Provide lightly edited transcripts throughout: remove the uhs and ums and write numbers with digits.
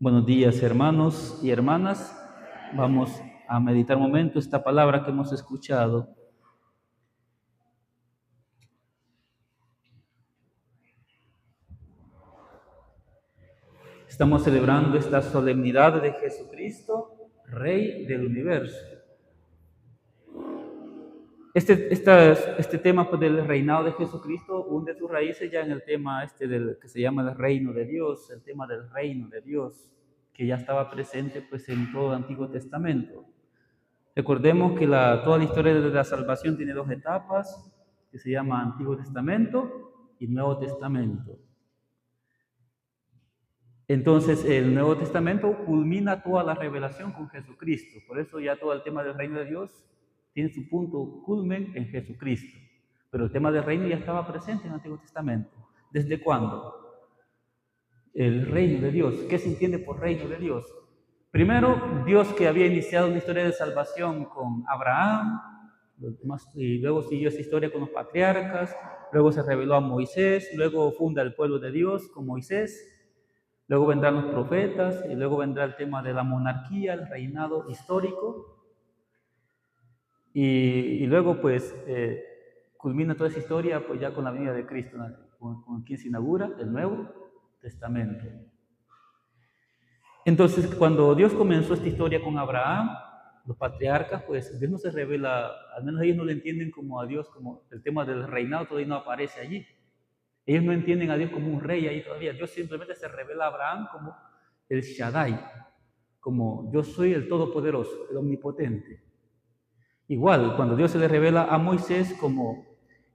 Buenos días, hermanos y hermanas. Vamos a meditar un momento esta palabra que hemos escuchado. Estamos celebrando esta solemnidad de Jesucristo, Rey del universo. Este tema pues, del reinado de Jesucristo hunde sus raíces ya en el tema que se llama el reino de Dios, el tema del reino de Dios, que ya estaba presente pues, en todo el Antiguo Testamento. Recordemos que toda la historia de la salvación tiene dos etapas, que se llama Antiguo Testamento y Nuevo Testamento. Entonces, el Nuevo Testamento culmina toda la revelación con Jesucristo. Por eso ya todo el tema del reino de Dios tiene su punto culmen en Jesucristo. Pero el tema del reino ya estaba presente en el Antiguo Testamento. ¿Desde cuándo? El reino de Dios. ¿Qué se entiende por reino de Dios? Primero, Dios que había iniciado una historia de salvación con Abraham, y luego siguió esa historia con los patriarcas, luego se reveló a Moisés, luego funda el pueblo de Dios con Moisés, luego vendrán los profetas, y luego vendrá el tema de la monarquía, el reinado histórico, y luego pues culmina toda esa historia pues ya con la venida de Cristo, con quien se inaugura el Nuevo Testamento. Entonces, cuando Dios comenzó esta historia con Abraham, los patriarcas, pues Dios no se revela, al menos ellos no le entienden como a Dios, como el tema del reinado todavía no aparece allí. Ellos no entienden a Dios como un rey ahí todavía. Dios simplemente se revela a Abraham como el Shaddai, como yo soy el Todopoderoso, el Omnipotente. Igual, cuando Dios se le revela a Moisés como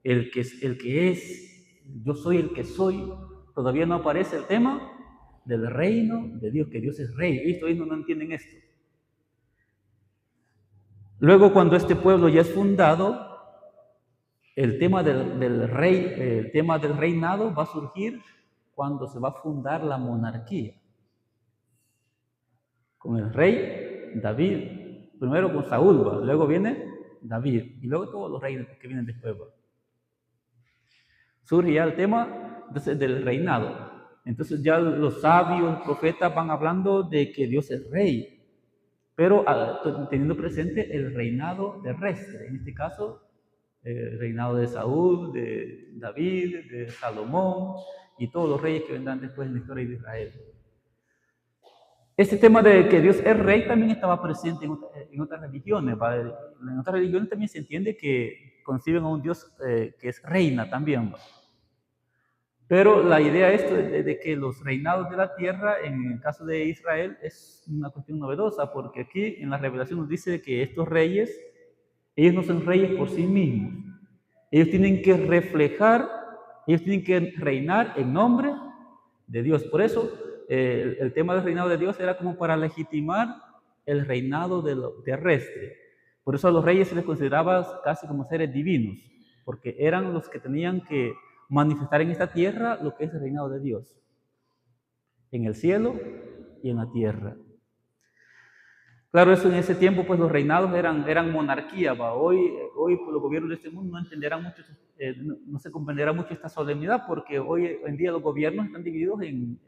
el que es, yo soy el que soy, todavía no aparece el tema del reino de Dios, que Dios es rey. Ellos no entienden esto. Luego, cuando este pueblo ya es fundado, el tema del reinado va a surgir cuando se va a fundar la monarquía. Con el rey David, primero con Saúl, luego viene David, y luego todos los reyes que vienen después. Surge ya el tema entonces, del reinado. Entonces ya los sabios, los profetas van hablando de que Dios es rey, pero teniendo presente el reinado terrestre, en este caso el reinado de Saúl, de David, de Salomón y todos los reyes que vendrán después en la historia de Israel. Este tema de que Dios es rey también estaba presente en otras religiones. ¿Vale? En otras religiones también se entiende que conciben a un Dios que es reina también. ¿vale? Pero la idea de que los reinados de la tierra, en el caso de Israel, es una cuestión novedosa, porque aquí en la revelación nos dice que estos reyes, ellos no son reyes por sí mismos. Ellos tienen que reflejar, ellos tienen que reinar en nombre de Dios. Por eso, el tema del reinado de Dios era como para legitimar el reinado de lo terrestre. Por eso a los reyes se les consideraba casi como seres divinos, porque eran los que tenían que manifestar en esta tierra lo que es el reinado de Dios, en el cielo y en la tierra. Claro, eso en ese tiempo, pues los reinados eran monarquía. Hoy pues, los gobiernos de este mundo no entenderán mucho, no se comprenderá mucho esta solemnidad, porque hoy en día los gobiernos están divididos en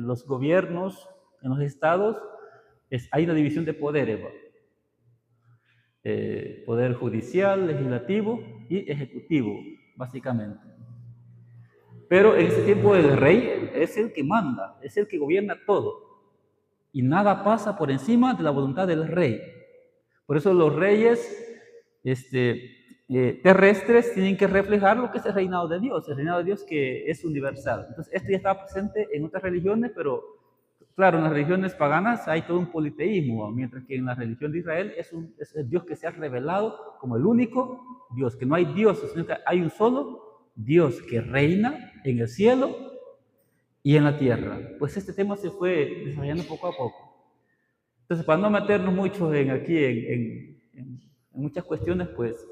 los gobiernos, en los estados, hay una división de poderes. Poder judicial, legislativo y ejecutivo, básicamente. Pero en ese tiempo el rey es el que manda, es el que gobierna todo. Y nada pasa por encima de la voluntad del rey. Por eso los reyes terrestres tienen que reflejar lo que es el reinado de Dios, el reinado de Dios que es universal. Entonces esto ya estaba presente en otras religiones, pero claro, en las religiones paganas hay todo un politeísmo, mientras que en la religión de Israel es el Dios que se ha revelado como el único Dios, que no hay dioses, sino que hay un solo Dios que reina en el cielo y en la tierra. Pues este tema se fue desarrollando poco a poco. Entonces, para no meternos mucho en muchas cuestiones, pues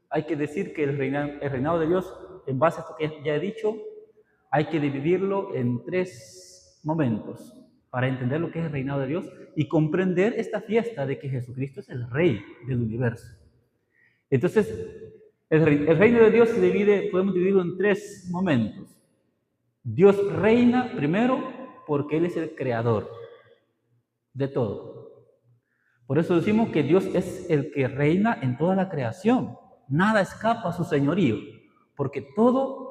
hay que decir que el reinado de Dios, en base a esto que ya he dicho, hay que dividirlo en 3 momentos para entender lo que es el reinado de Dios y comprender esta fiesta de que Jesucristo es el Rey del universo. Entonces, el reino de Dios se divide, podemos dividirlo en 3 momentos. Dios reina primero porque Él es el creador. de todo. Por eso decimos que Dios es el que reina en toda la creación. Nada escapa a su señorío, porque todo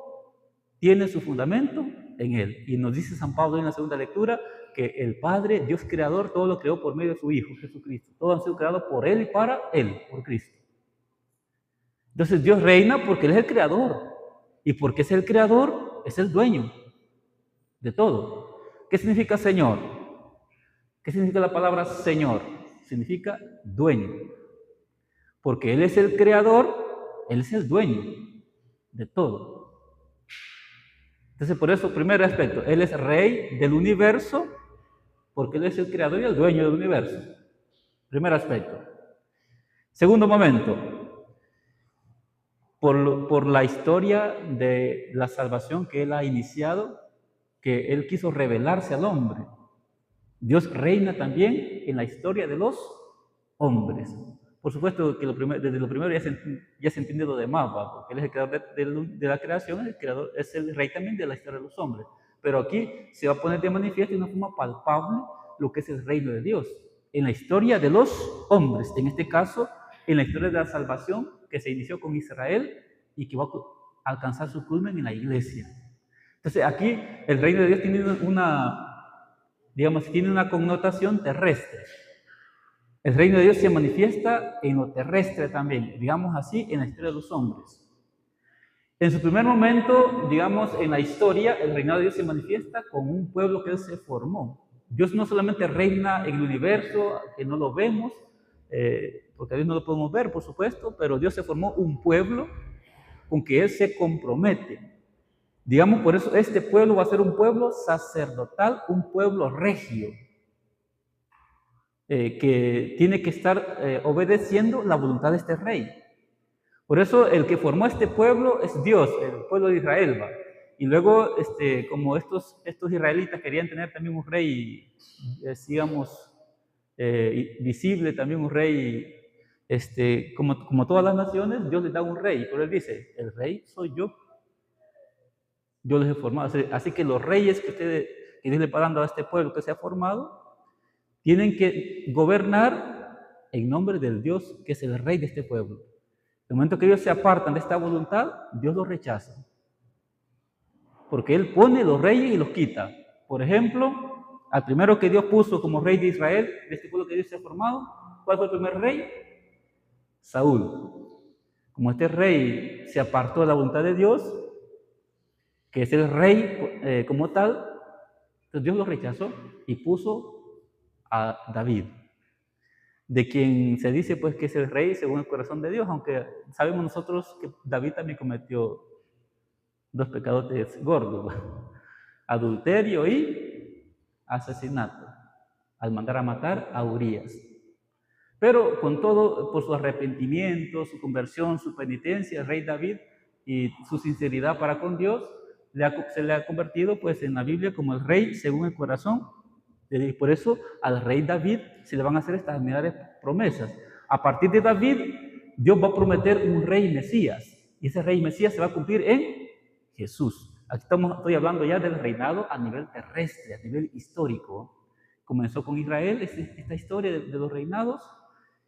tiene su fundamento en Él. Y nos dice San Pablo en la segunda lectura que el Padre, Dios creador, todo lo creó por medio de su Hijo, Jesucristo. Todo ha sido creado por Él y para Él, por Cristo. Entonces Dios reina porque Él es el creador. Y porque es el creador, es el dueño de todo. ¿Qué significa Señor? ¿Qué significa la palabra Señor? Significa dueño. Porque Él es el creador, Él es el dueño de todo. Entonces, por eso, primer aspecto, Él es rey del universo, porque Él es el creador y el dueño del universo. Primer aspecto. Segundo momento, por la historia de la salvación que Él ha iniciado, que Él quiso revelarse al hombre. Dios reina también en la historia de los hombres. Por supuesto que desde lo primero ya se entiende lo demás, ¿va? Porque Él es el creador de la creación, es el rey también de la historia de los hombres. Pero aquí se va a poner de manifiesto de una forma palpable lo que es el reino de Dios, en la historia de los hombres, en este caso, en la historia de la salvación que se inició con Israel y que va a alcanzar su culmen en la iglesia. Entonces aquí el reino de Dios tiene tiene una connotación terrestre. El reino de Dios se manifiesta en lo terrestre también, digamos así, en la historia de los hombres. En su primer momento, digamos, en la historia, el reinado de Dios se manifiesta con un pueblo que Él se formó. Dios no solamente reina en el universo, que no lo vemos, porque a Dios no lo podemos ver, por supuesto, pero Dios se formó un pueblo con que Él se compromete. Digamos, por eso este pueblo va a ser un pueblo sacerdotal, un pueblo regio, que tiene que estar obedeciendo la voluntad de este rey. Por eso el que formó este pueblo es Dios, el pueblo de Israel, ¿va? Y luego, como estos israelitas querían tener también un rey, digamos, visible, también un rey, como todas las naciones, Dios les da un rey, pero Él dice, el rey soy yo. Yo les he formado. Así que los reyes que Dios le va dando a este pueblo que se ha formado, tienen que gobernar en nombre del Dios que es el rey de este pueblo. En el momento que ellos se apartan de esta voluntad, Dios los rechaza. Porque Él pone los reyes y los quita. Por ejemplo, al primero que Dios puso como rey de Israel, de este pueblo que Dios se ha formado, ¿cuál fue el primer rey? Saúl. Como este rey se apartó de la voluntad de Dios, que es el rey como tal, entonces Dios lo rechazó y puso a David, de quien se dice pues que es el rey según el corazón de Dios, aunque sabemos nosotros que David también cometió dos pecados gordos, adulterio y asesinato, al mandar a matar a Urías. Pero con todo, por su arrepentimiento, su conversión, su penitencia, el rey David y su sinceridad para con Dios, se le ha convertido pues en la Biblia como el rey según el corazón. Y por eso al rey David se le van a hacer estas admirables promesas. A partir de David, Dios va a prometer un rey Mesías. Y ese rey Mesías se va a cumplir en Jesús. Aquí estoy hablando ya del reinado a nivel terrestre, a nivel histórico. Comenzó con Israel esta historia de los reinados.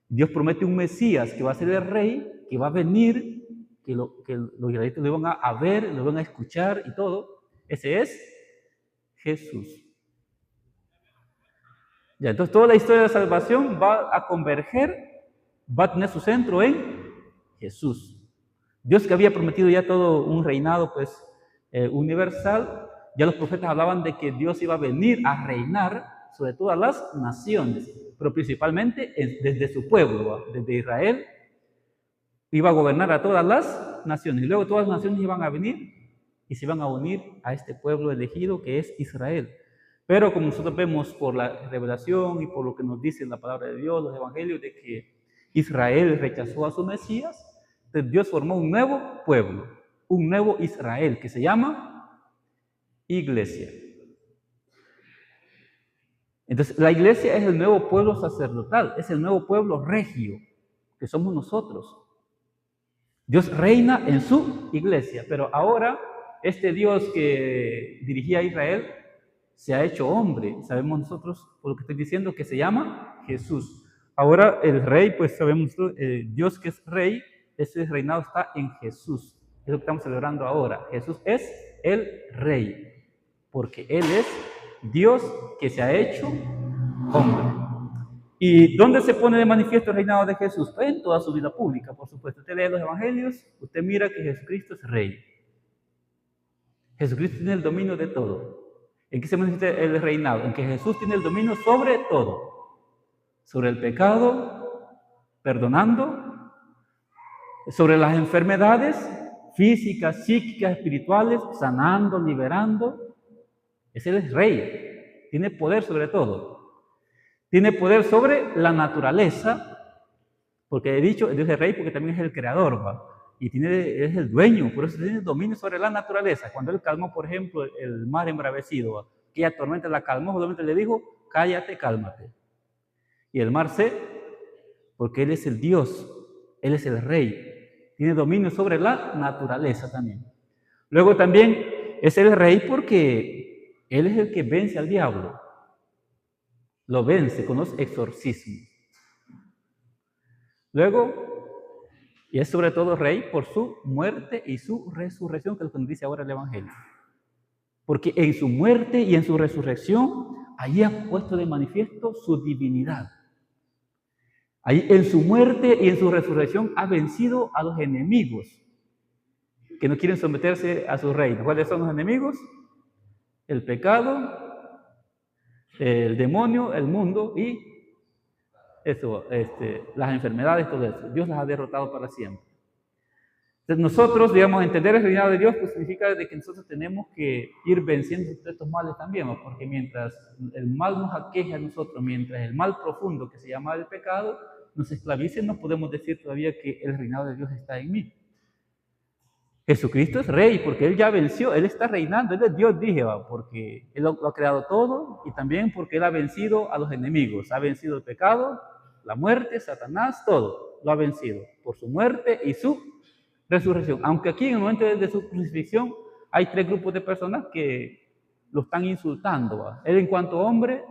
Dios promete un Mesías que va a ser el rey, que va a venir, que los israelitas lo van a ver, lo van a escuchar y todo. Ese es Jesús. Ya, entonces toda la historia de la salvación va a converger, va a tener su centro en Jesús. Dios que había prometido ya todo un reinado pues universal, ya los profetas hablaban de que Dios iba a venir a reinar sobre todas las naciones, pero principalmente desde su pueblo, desde Israel, iba a gobernar a todas las naciones. Y luego todas las naciones iban a venir y se iban a unir a este pueblo elegido que es Israel. Pero como nosotros vemos por la revelación y por lo que nos dice la palabra de Dios, los evangelios, de que Israel rechazó a su Mesías, entonces Dios formó un nuevo pueblo, un nuevo Israel, que se llama Iglesia. Entonces la Iglesia es el nuevo pueblo sacerdotal, es el nuevo pueblo regio, que somos nosotros. Dios reina en su Iglesia, pero ahora este Dios que dirigía a Israel, se ha hecho hombre. Sabemos nosotros, por lo que estoy diciendo, que se llama Jesús. Ahora el rey, pues sabemos Dios que es rey, ese reinado está en Jesús. Es lo que estamos celebrando ahora. Jesús es el rey, porque Él es Dios que se ha hecho hombre. ¿Y dónde se pone de manifiesto el reinado de Jesús? Pues en toda su vida pública, por supuesto. Usted lee los evangelios, usted mira que Jesucristo es rey. Jesucristo tiene el dominio de todo. ¿En qué se manifiesta el reinado? En que Jesús tiene el dominio sobre todo. Sobre el pecado, perdonando, sobre las enfermedades físicas, psíquicas, espirituales, sanando, liberando. Ese es rey. Tiene poder sobre todo. Tiene poder sobre la naturaleza, porque he dicho, Dios es rey porque también es el creador, ¿va? Y es el dueño, por eso tiene dominio sobre la naturaleza. Cuando Él calmó, por ejemplo, el mar embravecido, ¿va? Que ella tormenta la calmó, solamente le dijo, cállate, cálmate. Y el mar se, porque Él es el Dios, Él es el rey, tiene dominio sobre la naturaleza también. Luego también es el rey porque Él es el que vence al diablo. Lo vence con los exorcismos. Luego, y es sobre todo rey por su muerte y su resurrección, que es lo que nos dice ahora el Evangelio. Porque en su muerte y en su resurrección, allí ha puesto de manifiesto su divinidad. Ahí en su muerte y en su resurrección ha vencido a los enemigos que no quieren someterse a su reino. ¿Cuáles son los enemigos? El pecado, el demonio, el mundo y eso, las enfermedades, todo eso. Dios las ha derrotado para siempre. Entonces nosotros, digamos, entender el reinado de Dios pues significa de que nosotros tenemos que ir venciendo estos males también, ¿no? Porque mientras el mal nos aqueja a nosotros, mientras el mal profundo que se llama el pecado nos esclavice, no podemos decir todavía que el reinado de Dios está en mí. Jesucristo es rey porque Él ya venció, Él está reinando, Él es Dios, dije, porque Él lo ha creado todo y también porque Él ha vencido a los enemigos, ha vencido el pecado, la muerte, Satanás, todo lo ha vencido por su muerte y su resurrección. Aunque aquí en el momento de su crucifixión hay 3 grupos de personas que lo están insultando. ¿Va? Él en cuanto hombre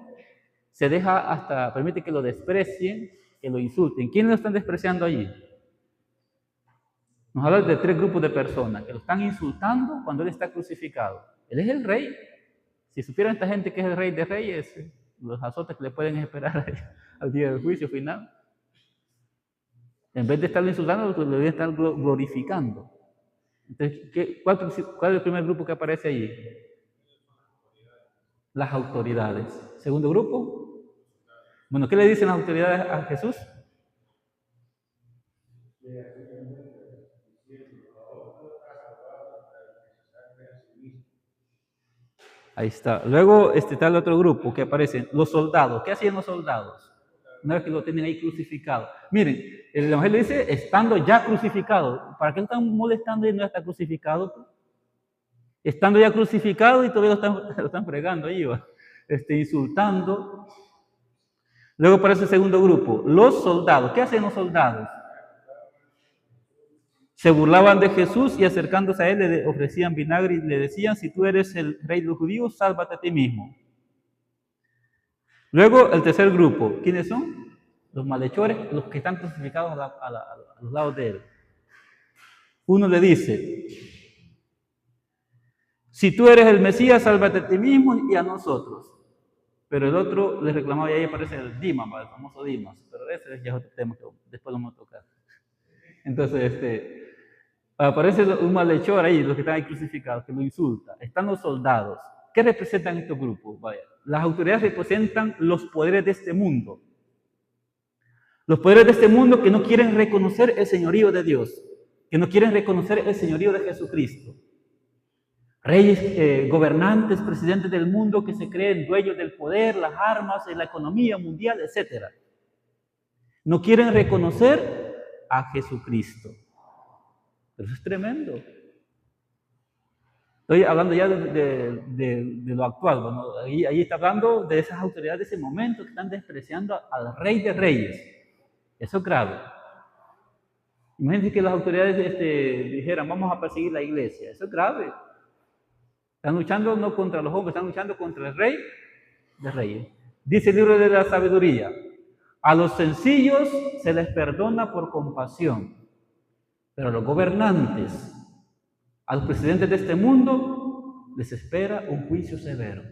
se deja hasta, permite que lo desprecien, que lo insulten. ¿Quiénes lo están despreciando allí? Nos habla de 3 grupos de personas que lo están insultando cuando Él está crucificado. Él es el rey. Si supieran esta gente que es el rey de reyes, los azotes que le pueden esperar al día del juicio final. En vez de estarlo insultando, lo debería estar glorificando. Entonces, ¿cuál es el primer grupo que aparece allí? Las autoridades. Segundo grupo. Bueno, ¿qué le dicen las autoridades a Jesús? Ahí está. Luego está el otro grupo que aparecen, los soldados. ¿Qué hacían los soldados? Una vez que lo tienen ahí crucificado. Miren, el Evangelio dice, estando ya crucificado. ¿Para qué están molestando y no está crucificado? Estando ya crucificado y todavía lo están fregando ahí, insultando. Luego aparece el segundo grupo, los soldados. ¿Qué hacen los soldados? Se burlaban de Jesús y acercándose a él le ofrecían vinagre y le decían, si tú eres el rey de los judíos, sálvate a ti mismo. Luego el tercer grupo, ¿quiénes son? Los malhechores, los que están crucificados a los lados de él. Uno le dice, si tú eres el Mesías, sálvate a ti mismo y a nosotros. Pero el otro le reclamaba, y ahí aparece el Dimas, el famoso Dimas, pero ese ya es otro tema que después lo vamos a tocar. Entonces, aparece un malhechor ahí, los que están ahí crucificados, que lo insulta. Están los soldados. ¿Qué representan estos grupos? Vaya, las autoridades representan los poderes de este mundo. Los poderes de este mundo que no quieren reconocer el señorío de Dios, que no quieren reconocer el señorío de Jesucristo. Reyes, gobernantes, presidentes del mundo que se creen dueños del poder, las armas, la economía mundial, etc. No quieren reconocer a Jesucristo. Pero eso es tremendo. Estoy hablando ya de lo actual. Bueno, ahí está hablando de esas autoridades de ese momento que están despreciando al Rey de Reyes. Eso es grave. Imagínense que las autoridades dijeran, vamos a perseguir la iglesia. Eso es grave. Están luchando no contra los hombres, están luchando contra el Rey de Reyes. Dice el libro de la sabiduría: a los sencillos se les perdona por compasión, pero a los gobernantes, a los presidentes de este mundo, les espera un juicio severo.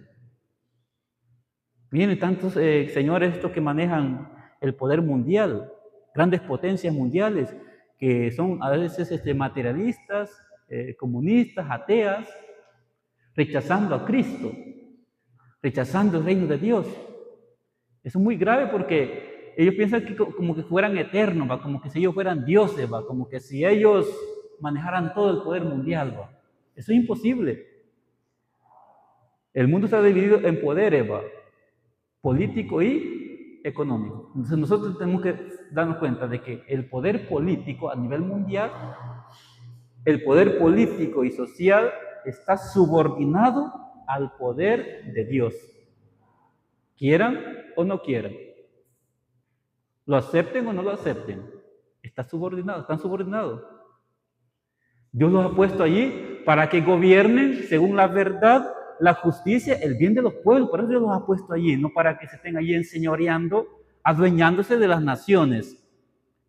Vienen tantos señores estos que manejan el poder mundial, grandes potencias mundiales, que son a veces materialistas, comunistas, ateas, rechazando a Cristo, rechazando el reino de Dios. Eso es muy grave porque ellos piensan que como que fueran eternos, ¿va? Como que si ellos fueran dioses, ¿va? Como que si ellos manejaran todo el poder mundial, ¿va? Eso es imposible. El mundo está dividido en poderes, ¿va? Político y económico. Entonces nosotros tenemos que darnos cuenta de que el poder político a nivel mundial, el poder político y social está subordinado al poder de Dios. Quieran o no quieran. Lo acepten o no lo acepten. Está subordinado, están subordinados. Dios los ha puesto allí para que gobiernen según la verdad, la justicia, el bien de los pueblos. Por eso Dios los ha puesto allí, no para que se estén allí enseñoreando, adueñándose de las naciones,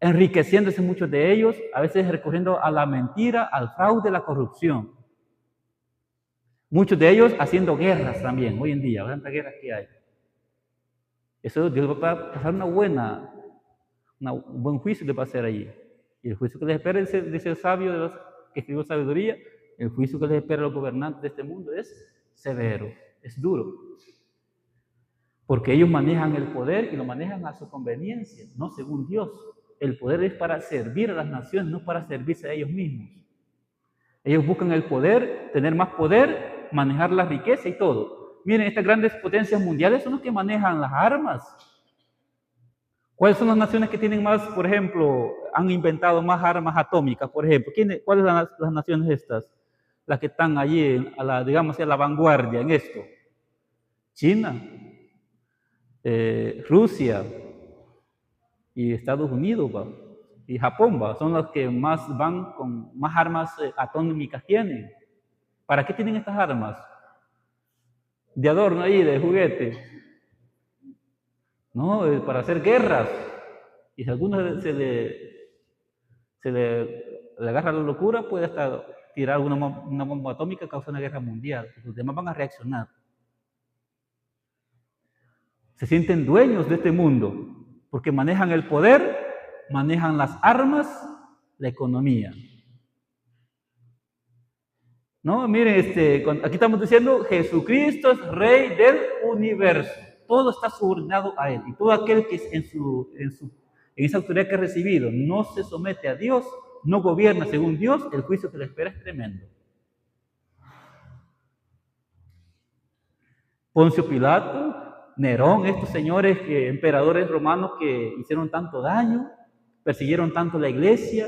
enriqueciéndose muchos de ellos, a veces recurriendo a la mentira, al fraude, la corrupción. Muchos de ellos haciendo guerras también, hoy en día, tantas guerras que hay. Eso Dios va a pasar un buen juicio le va a hacer allí. Y el juicio que les espera, dice el sabio de los que escribió sabiduría, el juicio que les espera a los gobernantes de este mundo es severo, es duro. Porque ellos manejan el poder y lo manejan a su conveniencia, no según Dios. El poder es para servir a las naciones, no para servirse a ellos mismos. Ellos buscan el poder, tener más poder, manejar la riqueza y todo. Miren, estas grandes potencias mundiales son los que manejan las armas. ¿Cuáles son las naciones que tienen más, por ejemplo, han inventado más armas atómicas, por ejemplo? ¿Cuáles son las naciones estas? Las que están allí, digamos, a la vanguardia en esto. China, Rusia y Estados Unidos, ¿va? Y Japón, ¿va? Son las que más van con más armas atómicas tienen. ¿Para qué tienen estas armas? De adorno ahí, de juguete. No, para hacer guerras. Y si a alguno se le agarra la locura, puede hasta tirar una bomba atómica y causar una guerra mundial. Los demás van a reaccionar. Se sienten dueños de este mundo porque manejan el poder, manejan las armas, la economía. No, miren, aquí estamos diciendo Jesucristo es Rey del universo. Todo está subordinado a Él. Y todo aquel que en esa autoridad que ha recibido no se somete a Dios, no gobierna según Dios, el juicio que le espera es tremendo. Poncio Pilato, Nerón, estos señores, emperadores romanos que hicieron tanto daño, persiguieron tanto la iglesia,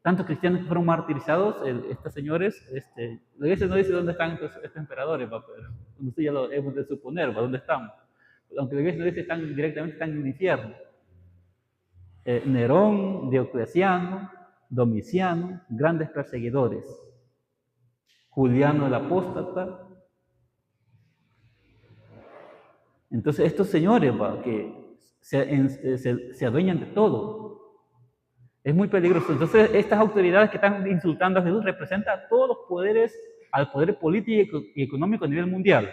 tantos cristianos que fueron martirizados, estos señores, la iglesia no dice dónde están estos emperadores, pero nosotros ya lo hemos de suponer, dónde están. Aunque la iglesia no dice directamente están en el infierno. Nerón, Diocleciano, Domiciano, grandes perseguidores. Juliano el apóstata. Entonces estos señores que se adueñan de todo. Es muy peligroso. Entonces estas autoridades que están insultando a Jesús representan a todos los poderes, al poder político y económico a nivel mundial,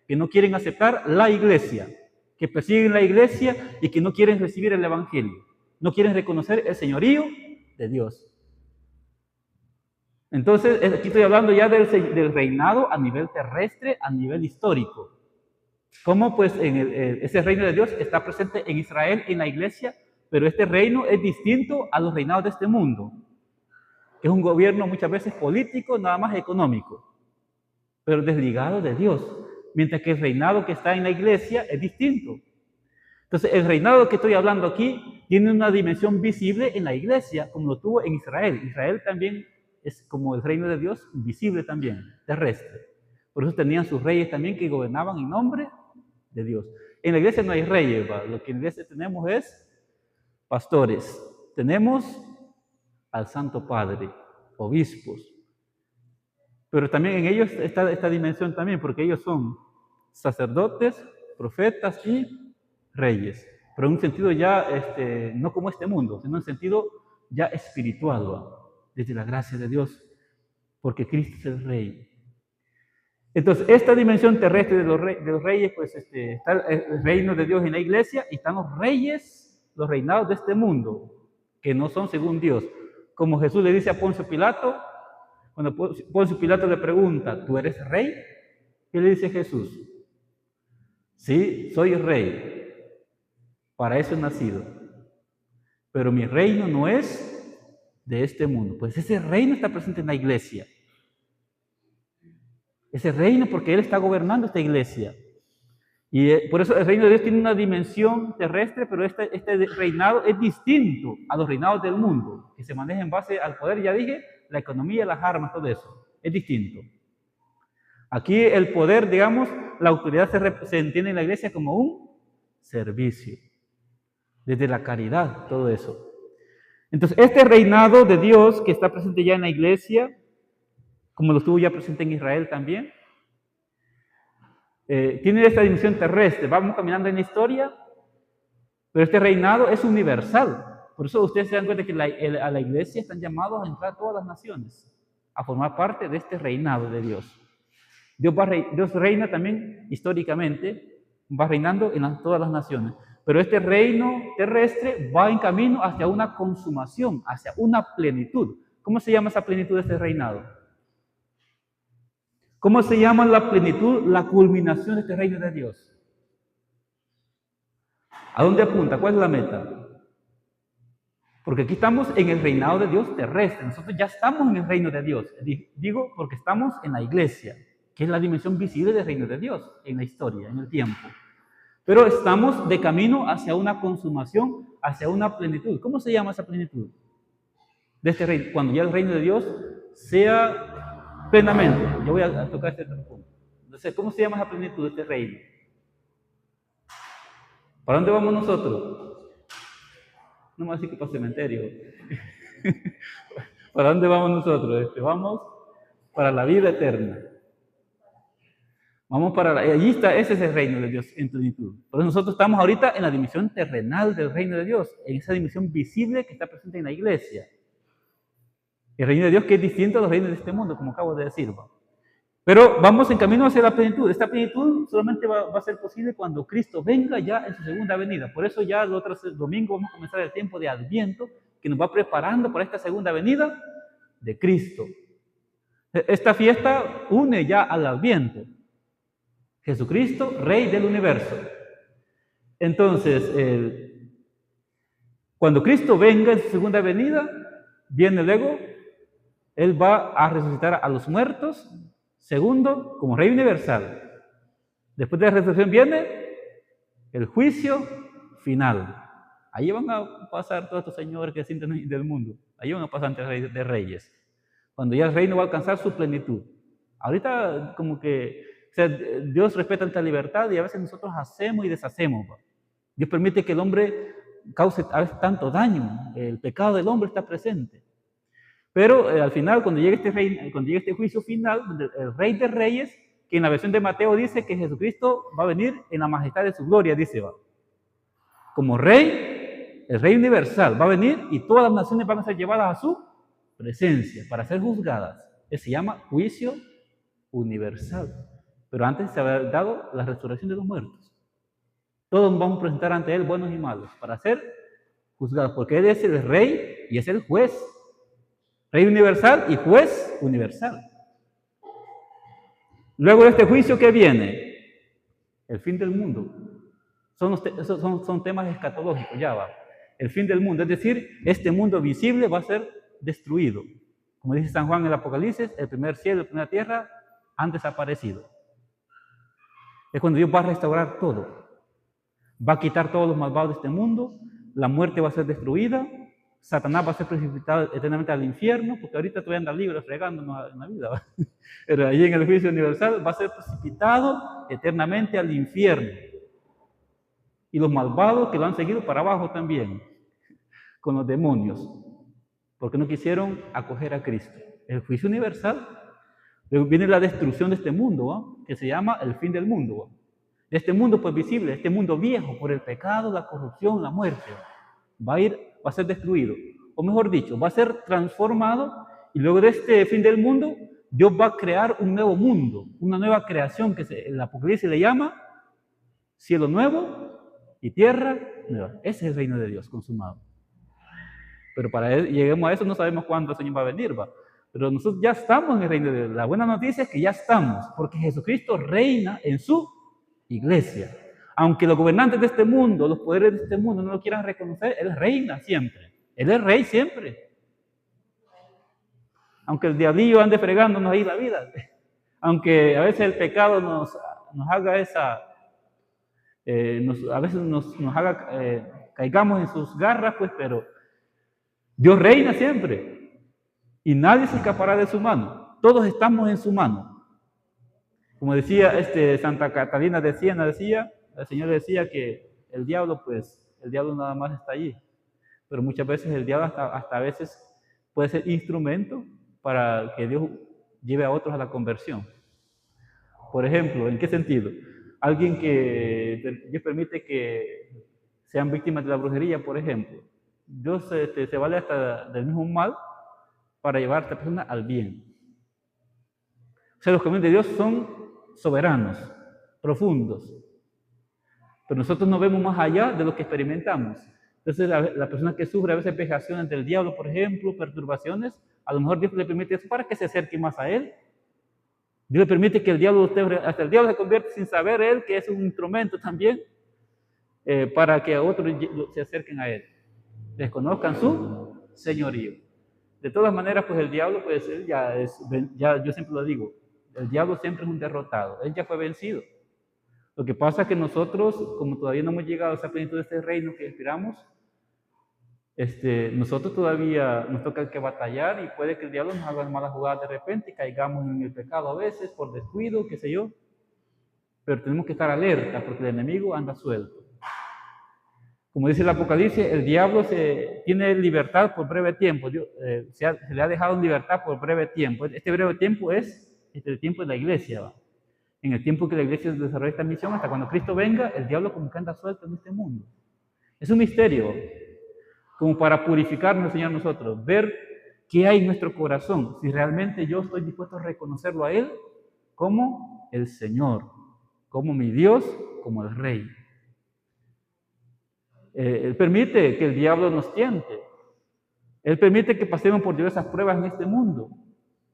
que no quieren aceptar la iglesia, que persiguen la iglesia y que no quieren recibir el evangelio, no quieren reconocer el señorío de Dios. Entonces aquí estoy hablando ya del reinado a nivel terrestre, a nivel histórico. Cómo pues ese reino de Dios está presente en Israel, en la iglesia, pero este reino es distinto a los reinados de este mundo. Es un gobierno muchas veces político, nada más económico, pero desligado de Dios. Mientras que el reinado que está en la iglesia es distinto. Entonces el reinado que estoy hablando aquí tiene una dimensión visible en la iglesia, como lo tuvo en Israel. Israel también es como el reino de Dios, visible también, terrestre. Por eso tenían sus reyes también que gobernaban en nombre de Dios. En la iglesia no hay reyes, ¿va? Lo que en la iglesia tenemos es pastores. Tenemos al Santo Padre, obispos. Pero también en ellos está esta dimensión también, porque ellos son sacerdotes, profetas y reyes. Pero en un sentido ya, no como este mundo, sino en un sentido ya espiritual, ¿va? Desde la gracia de Dios, porque Cristo es el Rey. Entonces, esta dimensión terrestre de los reyes, pues está el reino de Dios en la iglesia y están los reyes, los reinados de este mundo, que no son según Dios. Como Jesús le dice a Poncio Pilato, cuando Poncio Pilato le pregunta, ¿tú eres rey? ¿Qué le dice Jesús? Sí, soy rey. Para eso he nacido. Pero mi reino no es de este mundo. Pues ese reino está presente en la iglesia. Ese reino porque Él está gobernando esta iglesia. Y por eso el reino de Dios tiene una dimensión terrestre, pero este reinado es distinto a los reinados del mundo, que se maneja en base al poder, ya dije, la economía, las armas, todo eso. Es distinto. Aquí el poder, digamos, la autoridad se entiende en la iglesia como un servicio. Desde la caridad, todo eso. Entonces, este reinado de Dios que está presente ya en la iglesia, como lo estuvo ya presente en Israel también, tiene esta dimensión terrestre. Vamos caminando en la historia, pero este reinado es universal. Por eso ustedes se dan cuenta que a la iglesia están llamados a entrar todas las naciones, a formar parte de este reinado de Dios. Dios reina también históricamente, va reinando en todas las naciones. Pero este reino terrestre va en camino hacia una consumación, hacia una plenitud. ¿Cómo se llama esa plenitud de este reinado? ¿Cómo se llama la plenitud, la culminación de este reino de Dios? ¿A dónde apunta? ¿Cuál es la meta? Porque aquí estamos en el reinado de Dios terrestre. Nosotros ya estamos en el reino de Dios. Digo porque estamos en la iglesia, que es la dimensión visible del reino de Dios en la historia, en el tiempo. Pero estamos de camino hacia una consumación, hacia una plenitud. ¿Cómo se llama esa plenitud de este reino? Cuando ya el reino de Dios sea plenamente. Yo voy a tocar este punto. Entonces, ¿cómo se llama esa plenitud de este reino? ¿Para dónde vamos nosotros? No me voy a decir que para el cementerio. ¿Para dónde vamos nosotros? Vamos para la vida eterna. Vamos para allí está, ese es el reino de Dios en plenitud. Por eso nosotros estamos ahorita en la dimensión terrenal del reino de Dios, en esa dimensión visible que está presente en la iglesia. El reino de Dios que es distinto a los reinos de este mundo, como acabo de decir. Pero vamos en camino hacia la plenitud. Esta plenitud solamente va a ser posible cuando Cristo venga ya en su segunda venida. Por eso ya el otro domingo vamos a comenzar el tiempo de Adviento, que nos va preparando para esta segunda venida de Cristo. Esta fiesta une ya al Adviento. Jesucristo, Rey del universo. Entonces, cuando Cristo venga en su segunda venida, viene luego, Él va a resucitar a los muertos, segundo, como Rey universal. Después de la resurrección viene el juicio final. Ahí van a pasar todos estos señores que sienten del mundo. Ahí van a pasar ante de reyes. Cuando ya el reino va a alcanzar su plenitud. Ahorita como que o sea, Dios respeta esta libertad y a veces nosotros hacemos y deshacemos. Dios permite que el hombre cause a veces tanto daño. El pecado del hombre está presente. Pero al final, cuando llegue este juicio final, el Rey de Reyes, que en la versión de Mateo dice que Jesucristo va a venir en la majestad de su gloria, dice, va. Como Rey, el Rey universal va a venir y todas las naciones van a ser llevadas a su presencia para ser juzgadas. Eso se llama juicio universal. Pero antes se había dado la resurrección de los muertos. Todos vamos a presentar ante Él buenos y malos para ser juzgados, porque Él es el Rey y es el juez. Rey universal y juez universal. Luego de este juicio, ¿qué viene? El fin del mundo. Son temas escatológicos, ya va. El fin del mundo, es decir, este mundo visible va a ser destruido. Como dice San Juan en el Apocalipsis, el primer cielo y la primera tierra han desaparecido. Es cuando Dios va a restaurar todo. Va a quitar todos los malvados de este mundo, la muerte va a ser destruida, Satanás va a ser precipitado eternamente al infierno, porque ahorita todavía anda libre fregándonos en la vida. Pero allí en el juicio universal va a ser precipitado eternamente al infierno. Y los malvados que lo han seguido para abajo también, con los demonios, porque no quisieron acoger a Cristo. El juicio universal. Luego viene la destrucción de este mundo, ¿va? Que se llama el fin del mundo. ¿Va? De este mundo pues visible, este mundo viejo por el pecado, la corrupción, la muerte, va a ser destruido. O mejor dicho, va a ser transformado y luego de este fin del mundo, Dios va a crear un nuevo mundo, una nueva creación que el Apocalipsis le llama cielo nuevo y tierra nueva. Ese es el reino de Dios consumado. Pero para él, lleguemos a eso no sabemos cuándo el Señor va a venir, ¿va? Pero nosotros ya estamos en el reino de Dios. La buena noticia es que ya estamos, porque Jesucristo reina en su iglesia. Aunque los gobernantes de este mundo, los poderes de este mundo no lo quieran reconocer, Él reina siempre. Él es rey siempre. Aunque el diablillo ande fregándonos ahí la vida. Aunque a veces el pecado nos haga a veces nos haga, caigamos en sus garras, pues, pero Dios reina siempre. Y nadie se escapará de su mano. Todos estamos en su mano. Como decía Santa Catalina de Siena, el Señor decía que el diablo nada más está allí. Pero muchas veces el diablo hasta a veces puede ser instrumento para que Dios lleve a otros a la conversión. Por ejemplo, ¿en qué sentido? Alguien que Dios permite que sean víctimas de la brujería, por ejemplo. Dios se vale hasta del mismo mal para llevar a esta persona al bien. O sea, los caminos de Dios son soberanos, profundos. Pero nosotros no vemos más allá de lo que experimentamos. Entonces, la persona que sufre a veces vejaciones del diablo, por ejemplo, perturbaciones, a lo mejor Dios le permite eso para que se acerque más a Él. Dios le permite que hasta el diablo se convierta sin saber Él que es un instrumento también para que otros se acerquen a Él, desconozcan su señorío. De todas maneras, pues el diablo, pues él yo siempre lo digo, el diablo siempre es un derrotado, él ya fue vencido. Lo que pasa es que nosotros, como todavía no hemos llegado a esa plenitud de este reino que esperamos, nosotros todavía nos toca que batallar y puede que el diablo nos haga malas jugadas de repente y caigamos en el pecado a veces por descuido, qué sé yo. Pero tenemos que estar alerta porque el enemigo anda suelto. Como dice el Apocalipsis, el diablo tiene libertad por breve tiempo. Se le ha dejado en libertad por breve tiempo. Este breve tiempo es el tiempo de la iglesia. ¿Va? En el tiempo que la iglesia desarrolla esta misión, hasta cuando Cristo venga, el diablo como que anda suelto en este mundo. Es un misterio, como para purificarnos, Señor, nosotros, ver qué hay en nuestro corazón, si realmente yo estoy dispuesto a reconocerlo a Él como el Señor, como mi Dios, como el Rey. Él permite que el diablo nos tiente. Él permite que pasemos por diversas pruebas en este mundo.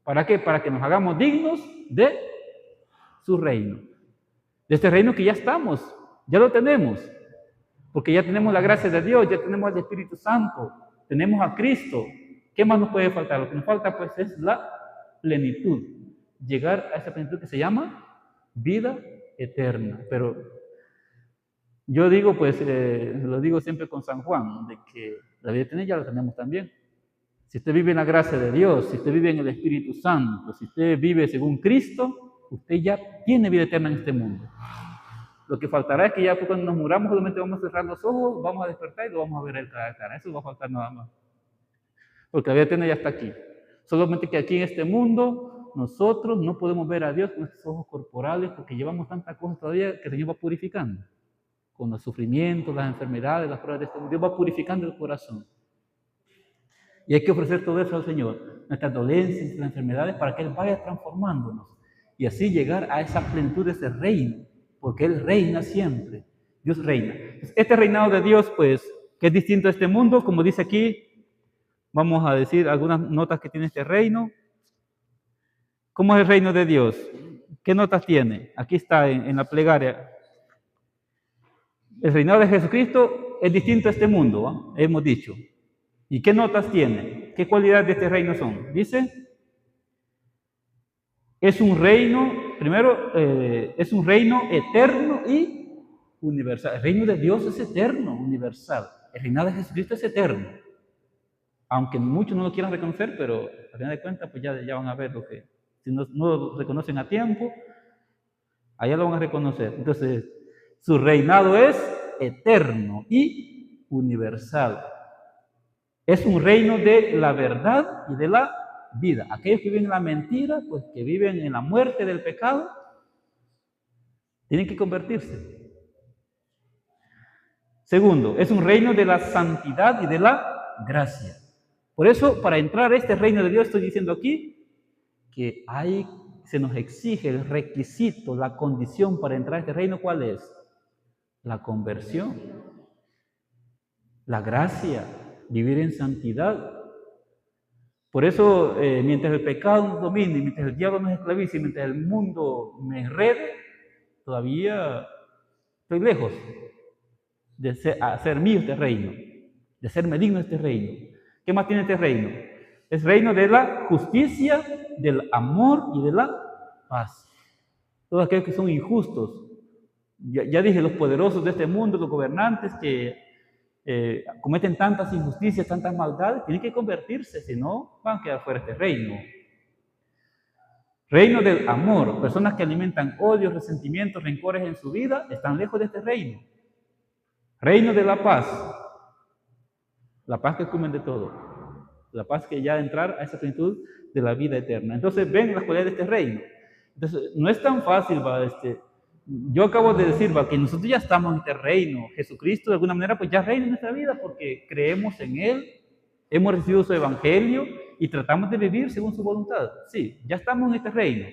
¿Para qué? Para que nos hagamos dignos de su reino. De este reino que ya estamos, ya lo tenemos. Porque ya tenemos la gracia de Dios, ya tenemos al Espíritu Santo, tenemos a Cristo. ¿Qué más nos puede faltar? Lo que nos falta pues es la plenitud. Llegar a esa plenitud que se llama vida eterna. Pero yo digo, pues, lo digo siempre con San Juan, de que la vida eterna ya la tenemos también. Si usted vive en la gracia de Dios, si usted vive en el Espíritu Santo, si usted vive según Cristo, usted ya tiene vida eterna en este mundo. Lo que faltará es que ya cuando nos muramos solamente vamos a cerrar los ojos, vamos a despertar y lo vamos a ver el cara a cara. Eso va a faltar nada más. Porque la vida eterna ya está aquí. Solamente que aquí en este mundo nosotros no podemos ver a Dios con nuestros ojos corporales porque llevamos tantas cosas todavía que el Señor va purificando. Con los sufrimientos, las enfermedades, las pruebas de este mundo, Dios va purificando el corazón. Y hay que ofrecer todo eso al Señor, nuestras dolencias, las enfermedades, para que Él vaya transformándonos y así llegar a esa plenitud de ese reino, porque Él reina siempre. Dios reina. Este reinado de Dios, pues, que es distinto a este mundo, como dice aquí, vamos a decir algunas notas que tiene este reino. ¿Cómo es el reino de Dios? ¿Qué notas tiene? Aquí está en la plegaria. El reinado de Jesucristo es distinto a este mundo, ¿no? Hemos dicho. ¿Y qué notas tiene? ¿Qué cualidades de este reino son? Dice, es un reino, primero, es un reino eterno y universal. El reino de Dios es eterno, universal. El reinado de Jesucristo es eterno. Aunque muchos no lo quieran reconocer, pero al final de cuentas, pues ya van a ver lo que, si no lo reconocen a tiempo, allá lo van a reconocer. Entonces, su reinado es eterno y universal. Es un reino de la verdad y de la vida. Aquellos que viven en la mentira, pues que viven en la muerte del pecado, tienen que convertirse. Segundo, es un reino de la santidad y de la gracia. Por eso, para entrar a este reino de Dios, estoy diciendo aquí que se nos exige el requisito, la condición para entrar a este reino, ¿cuál es? La conversión, la gracia, vivir en santidad. Por eso, mientras el pecado nos domine, mientras el diablo nos esclavice, mientras el mundo me enrede, todavía estoy lejos de hacer mío este reino, de serme digno de este reino. ¿Qué más tiene este reino? Es reino de la justicia, del amor y de la paz. Todos aquellos que son injustos, ya dije, los poderosos de este mundo, los gobernantes que cometen tantas injusticias, tantas maldades, tienen que convertirse, si no van a quedar fuera de este reino. Reino del amor, personas que alimentan odios, resentimientos, rencores en su vida, están lejos de este reino. Reino de la paz que cumen de todo, la paz que ya entrar a esa plenitud de la vida eterna. Entonces ven las cualidades de este reino. Entonces no es tan fácil, yo acabo de decir que nosotros ya estamos en este reino. Jesucristo de alguna manera pues ya reina en nuestra vida porque creemos en Él, hemos recibido su evangelio y tratamos de vivir según su voluntad. Sí, ya estamos en este reino.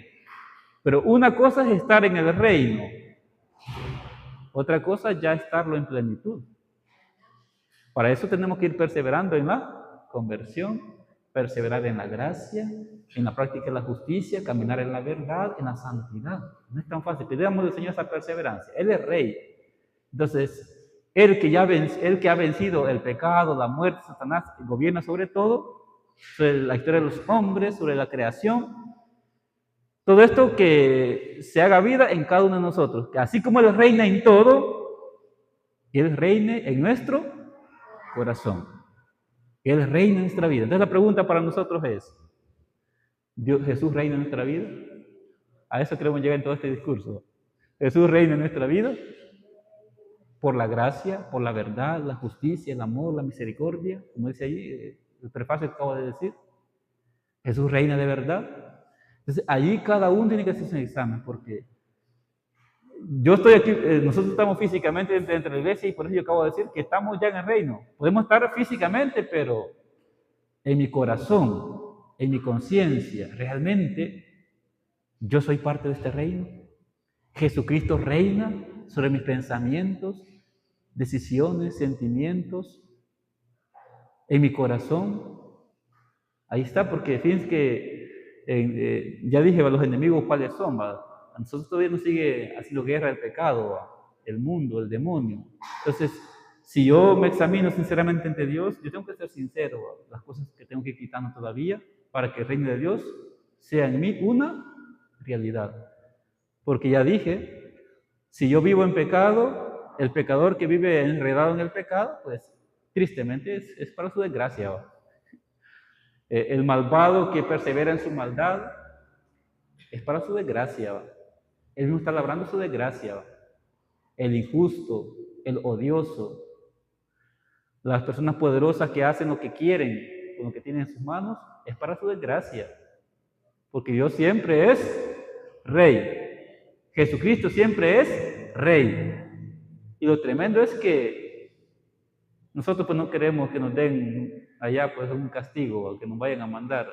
Pero una cosa es estar en el reino, otra cosa ya estarlo en plenitud. Para eso tenemos que ir perseverando en la conversión, perseverar en la gracia, en la práctica de la justicia, caminar en la verdad, en la santidad. No es tan fácil. Pidamos al Señor esa perseverancia. Él es Rey. Entonces, Él que ha vencido el pecado, la muerte, Satanás, gobierna sobre todo, sobre la historia de los hombres, sobre la creación. Todo esto que se haga vida en cada uno de nosotros. Que así como Él reina en todo, Él reine en nuestro corazón. Él reina en nuestra vida. Entonces la pregunta para nosotros es, ¿Jesús reina en nuestra vida? A eso queremos llegar en todo este discurso. ¿Jesús reina en nuestra vida? Por la gracia, por la verdad, la justicia, el amor, la misericordia, como dice allí, el prefacio que acabo de decir. ¿Jesús reina de verdad? Entonces allí cada uno tiene que hacerse un examen, porque yo estoy aquí, nosotros estamos físicamente dentro de la iglesia y por eso yo acabo de decir que estamos ya en el reino. Podemos estar físicamente, pero en mi corazón, en mi conciencia, realmente yo soy parte de este reino. Jesucristo reina sobre mis pensamientos, decisiones, sentimientos, en mi corazón. Ahí está, porque fíjense que ya dije a los enemigos cuáles son. A nosotros todavía nos sigue haciendo guerra el pecado, el mundo, el demonio. Entonces, si yo me examino sinceramente ante Dios, yo tengo que ser sincero, las cosas que tengo que ir quitando todavía, para que el reino de Dios sea en mí una realidad. Porque ya dije, si yo vivo en pecado, el pecador que vive enredado en el pecado, pues tristemente es para su desgracia. El malvado que persevera en su maldad, es para su desgracia. Él no está labrando su desgracia. El injusto, el odioso, las personas poderosas que hacen lo que quieren con lo que tienen en sus manos, es para su desgracia. Porque Dios siempre es Rey. Jesucristo siempre es Rey. Y lo tremendo es que nosotros pues no queremos que nos den allá pues un castigo, o que nos vayan a mandar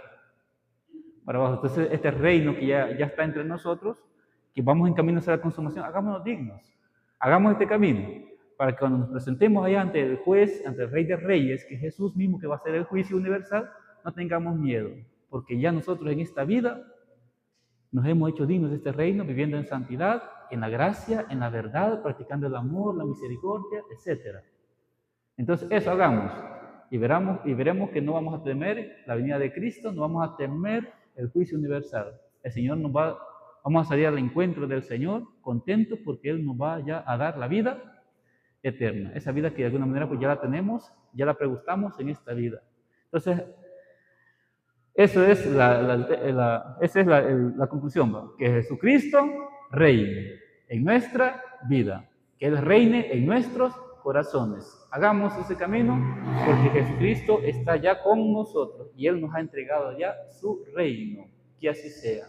para abajo. Entonces este reino que ya está entre nosotros, que vamos en camino hacia la consumación, hagámonos dignos, hagamos este camino, para que cuando nos presentemos allá ante el juez, ante el Rey de Reyes, que es Jesús mismo que va a hacer el juicio universal, no tengamos miedo, porque ya nosotros en esta vida nos hemos hecho dignos de este reino, viviendo en santidad, en la gracia, en la verdad, practicando el amor, la misericordia, etc. Entonces eso hagamos, y veremos que no vamos a temer la venida de Cristo, no vamos a temer el juicio universal. El Señor vamos a salir al encuentro del Señor contentos porque Él nos va ya a dar la vida eterna. Esa vida que de alguna manera pues ya la tenemos, ya la pregustamos en esta vida. Entonces, esa es la conclusión, que Jesucristo reine en nuestra vida, que Él reine en nuestros corazones. Hagamos ese camino porque Jesucristo está ya con nosotros y Él nos ha entregado ya su reino. Que así sea.